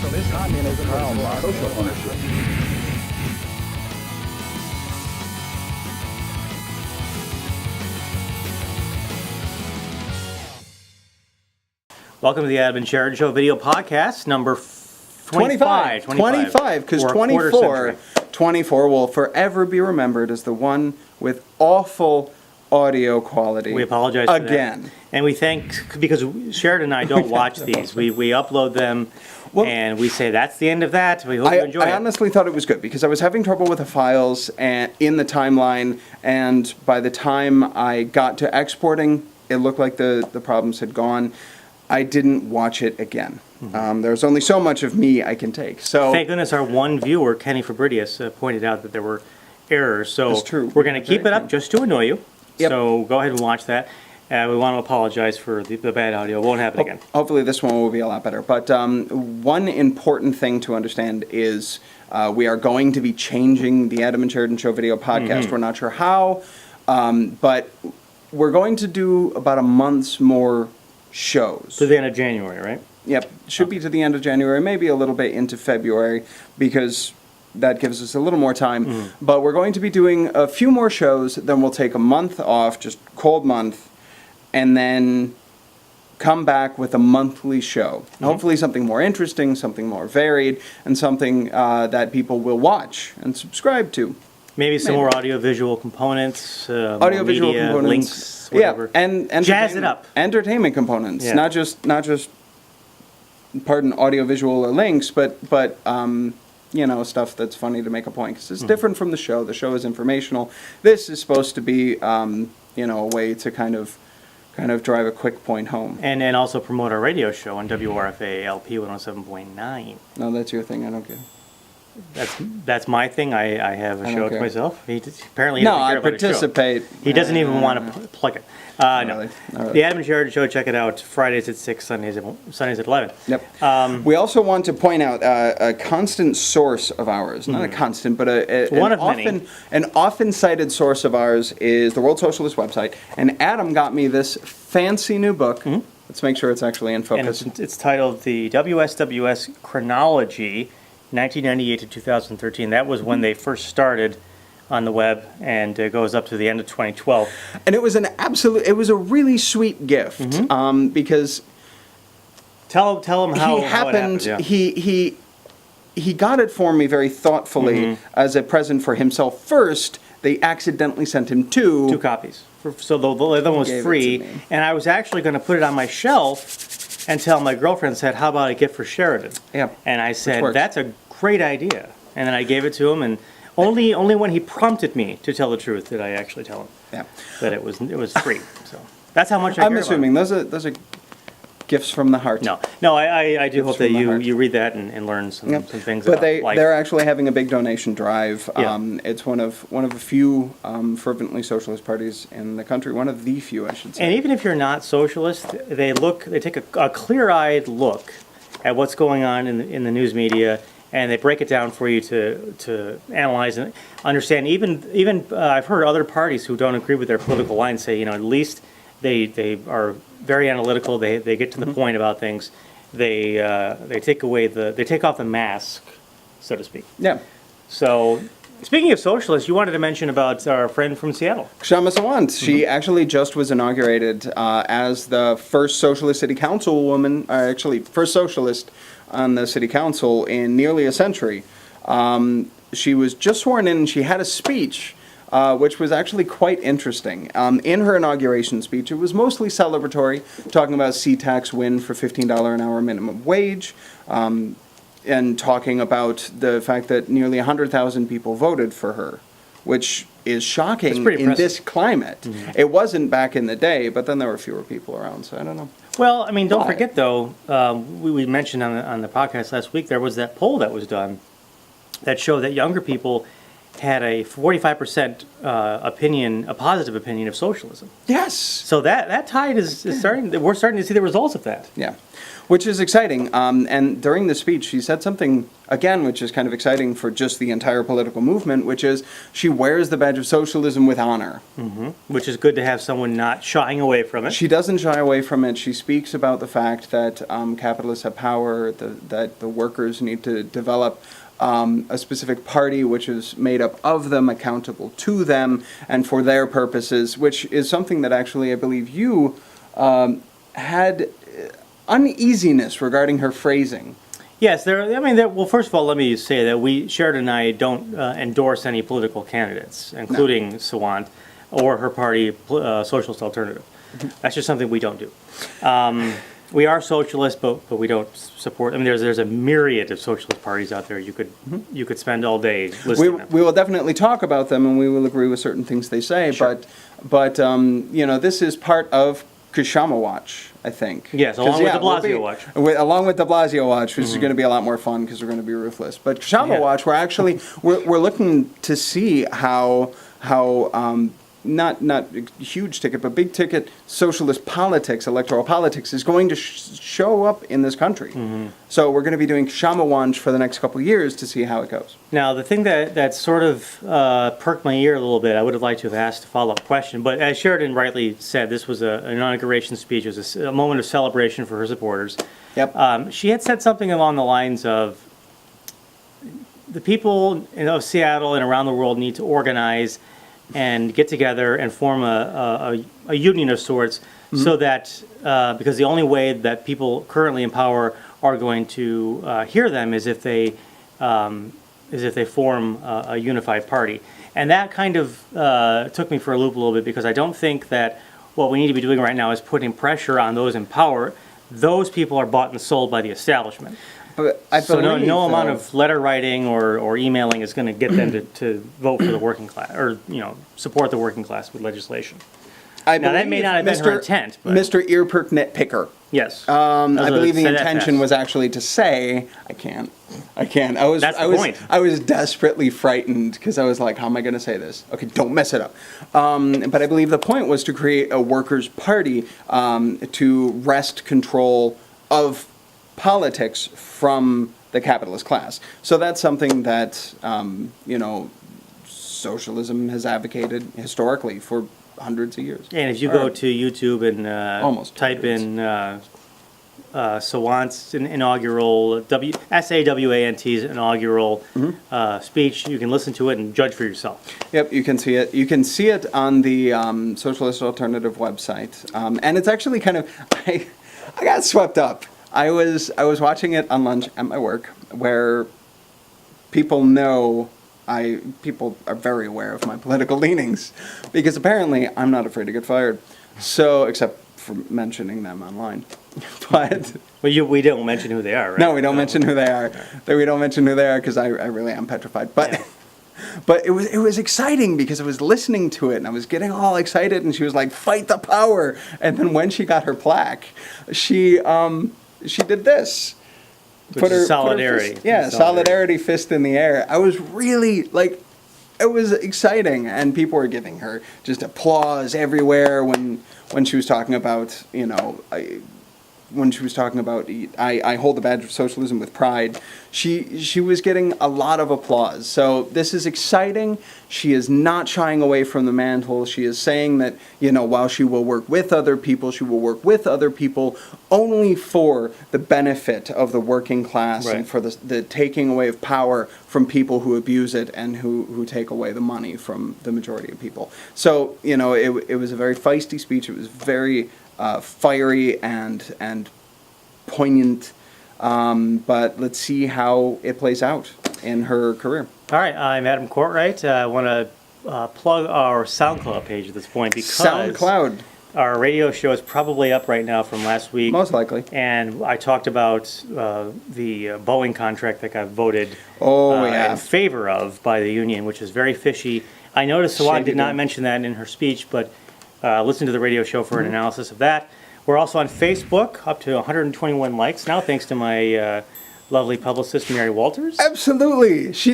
socialist, communism, social ownership. Welcome to the Adam and Sheridan Show video podcast, number 25. 25, because 24 will forever be remembered as the one with awful audio quality. We apologize for again. That. And we thank, because Sheridan and I don't watch these. We upload them, and we say that's the end of that. We hope you enjoy it. I honestly thought it was good, because I was having trouble with the files and in the timeline, and by the time I got to exporting, it looked like the problems had gone. I didn't watch it again. There's only so much of me I can take. So thank goodness our one viewer, Kenny Fabridius, pointed out that there were errors. So that's true. We're going to keep it up just to annoy you. Yep. So go ahead and watch that. We want to apologize for the bad audio. It won't happen again. Hopefully this one will be a lot better. But one important thing to understand is we are going to be changing the Adam and Sheridan Show video podcast. We're not sure how, but we're going to do about a month's more shows. To the end of January, right? Yep. Should be to the end of January, maybe a little bit into February, because that gives us a little more time. But we're going to be doing a few more shows, then we'll take a month off, just cold month, and then come back with a monthly show. Hopefully something more interesting, something more varied, and something that people will watch and subscribe to. Maybe some more audio-visual components, audio-visual media, components, links, whatever. Yeah, and jazz it up. Entertainment components, Yeah. not just audio-visual or links, but you know, stuff that's funny to make a point, because it's different from the show. The show is informational. This is supposed to be you know, a way to kind of drive a quick point home. And also promote our radio show on WRFA LP 107.9. No, that's your thing. I don't get it. That's my thing. I have a show to care. myself. Apparently he No, doesn't care I about his show. participate. He doesn't even want to plug it. No. Really? All right. The Adam and Sheridan Show, check it out. Fridays at 6, Sundays at 11. Yep. We also want to point out a constant source of ours, not a constant, but an often cited source of ours is the World Socialist website. And Adam got me this fancy new book. Let's make sure it's actually in focus. And it's titled The WSWS Chronology, 1998 to 2013. That was when they first started on the web, and it goes up to the end of 2012. And it was it was a really sweet gift, because tell him how it happened. Yeah. He got it for me very thoughtfully as a present for himself first. They accidentally sent him two copies. So the other one was free, and I was actually going to put it on my shelf until my girlfriend said, "How about a gift for Sheridan?" Yeah, and I said, "That's a great idea." And then I gave it to him, and only when he prompted me to tell the truth did I actually tell him that it was free. So that's how much I'm assuming those are gifts from the heart. No, I do hope that you read that and learn some things. But about life. they're actually having a big donation drive. Yeah. It's one of a few fervently socialist parties in the country. One of the few, I should say. And even if you're not socialist, they take a clear-eyed look at what's going on in the news media. And they break it down for you to analyze and understand. Even I've heard other parties who don't agree with their political line say, you know, at least they are very analytical. They get to the point about things. They take off the mask, so to speak. Yeah. So speaking of socialists, you wanted to mention about our friend from Seattle, Kshama Sawant. She actually just was inaugurated as the first socialist city councilwoman, actually first socialist on the city council in nearly a century. She was just sworn in, and she had a speech which was actually quite interesting. In her inauguration speech, it was mostly celebratory, talking about CTAC's win for $15 an hour minimum wage, and talking about the fact that nearly 100,000 people voted for her, which is shocking in this climate. It wasn't back in the day, but then there were fewer people around, so I don't know. Well, I mean, don't forget, though, we mentioned on the podcast last week, there was that poll that was done that showed that younger people had a 45% opinion, a positive opinion of socialism. Yes. So that tide is starting. We're starting to see the results of that. Yeah, which is exciting. And during the speech, she said something, again, which is kind of exciting for just the entire political movement, which is she wears the badge of socialism with honor. Which is good to have someone not shying away from it. She doesn't shy away from it. She speaks about the fact that capitalists have power, that the workers need to develop a specific party which is made up of them, accountable to them, and for their purposes, which is something that actually I believe you had uneasiness regarding her phrasing. Yes, well, first of all, let me say that Sheridan and I don't endorse any political candidates, including Sawant or her party, Socialist Alternative. That's just something we don't do. We are socialist, but we don't support. I mean, there's a myriad of socialist parties out there. You could spend all day listing them. We will definitely talk about them, and we will agree with certain things they say. Sure. But this is part of Kshama Watch, I think. Yes, along with the Blasio Watch. Along with the Blasio Watch, which is going to be a lot more fun because we're going to be ruthless. But Kshama Watch, we're looking to see how not huge ticket, but big ticket socialist politics, electoral politics, is going to show up in this country. So we're going to be doing Kshama Watch for the next couple of years to see how it goes. Now, the thing that sort of perked my ear a little bit, I would have liked to have asked a follow-up question, but as Sheridan rightly said, this was an inauguration speech. It was a moment of celebration for her supporters. Yep. She had said something along the lines of, the people of Seattle and around the world need to organize and get together and form a union of sorts, so that because the only way that people currently in power are going to hear them is if they form a unified party. And that kind of took me for a loop a little bit, because I don't think that what we need to be doing right now is putting pressure on those in power. Those people are bought and sold by the establishment. But I So believe, no amount of letter writing or emailing is going to get them to vote for the working class, or support the working class with legislation. Now that may not have been her intent, but Mr. Earperk Nitpicker. yes. I believe the intention was actually to say, I can't. That's the point. I was desperately frightened because I was like, how am I going to say this? Okay, don't mess it up. But I believe the point was to create a workers' party to wrest control of politics from the capitalist class. So that's something that, socialism has advocated historically for hundreds of years. And if you go to YouTube and Almost type in Sawant's inaugural, SAWANT's inaugural speech, you can listen to it and judge for yourself. Yep, you can see it. You can see it on the Socialist Alternative website. And it's actually kind of, I got swept up. I was watching it on lunch at my work, where people are very aware of my political leanings, because apparently I'm not afraid to get fired. So, except for mentioning them online. But Well, we don't mention who they are, right? no, we don't mention who they are. We don't mention who they are because I really am petrified. But but it was exciting because I was listening to it and I was getting all excited, and she was like, "Fight the power!" And then when she got her plaque, she did this. Which is solidarity. Solidarity fist in the air. I was really, it was exciting, and people were giving her just applause everywhere when she was talking about, I hold the badge of socialism with pride. She was getting a lot of applause. So this is exciting. She is not shying away from the mantle. She is saying that, while she will work with other people, she will work with other people only for the benefit of the working class, right, and for the taking away of power from people who abuse it and who take away the money from the majority of people. So, it was a very feisty speech. It was very fiery and poignant, but let's see how it plays out in her career. All right, I'm Adam Courtwright. I want to plug our SoundCloud page at this point, because SoundCloud. Our radio show is probably up right now from last week. Most likely. And I talked about the Boeing contract that got voted in favor of by the union, which is very fishy. I noticed Sawant did not mention that in her speech, but listen to the radio show for an analysis of that. We're also on Facebook, up to 121 likes now, thanks to my lovely publicist Mary Walters. Absolutely. She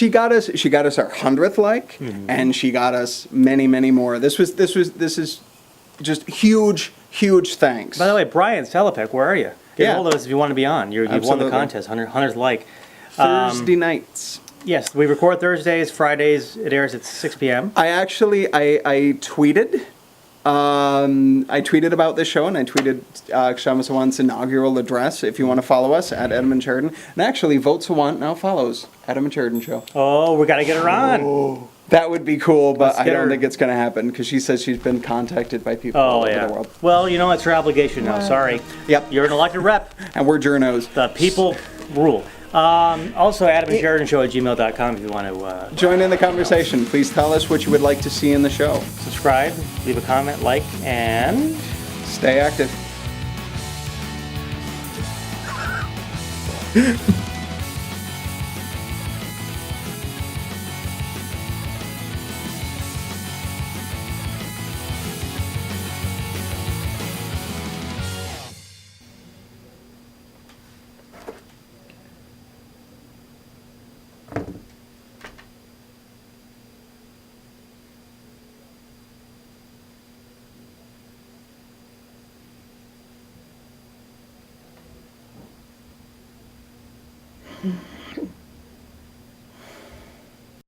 got us our 100th like, and she got us many, many more. This is just huge thanks. By the way, Brian Salopek, where are you? Get Yeah. hold of us if you want to be on. You've won the Absolutely. contest, 100th like. Thursday nights. Yes, we record Thursdays, Fridays. It airs at 6 p.m. I actually I tweeted. I tweeted about this show, and I tweeted Kshama Sawant's inaugural address. If you want to follow us at Adam and Sheridan, and actually, Vote Sawant now follows Adam and Sheridan Show. Oh, we got to get her on. That would be cool, but Let's I get don't her. think it's going to happen because she says she's been contacted by people all Oh, over yeah. the world. Well, you know, it's her obligation now. Sorry. Yep. You're an elected rep. And we're journos. The people rule. Also, AdamandSheridanShow@gmail.com if you want to Join in the conversation. Please tell us what you would like to see in the show. subscribe, leave a comment, like, and... Stay active.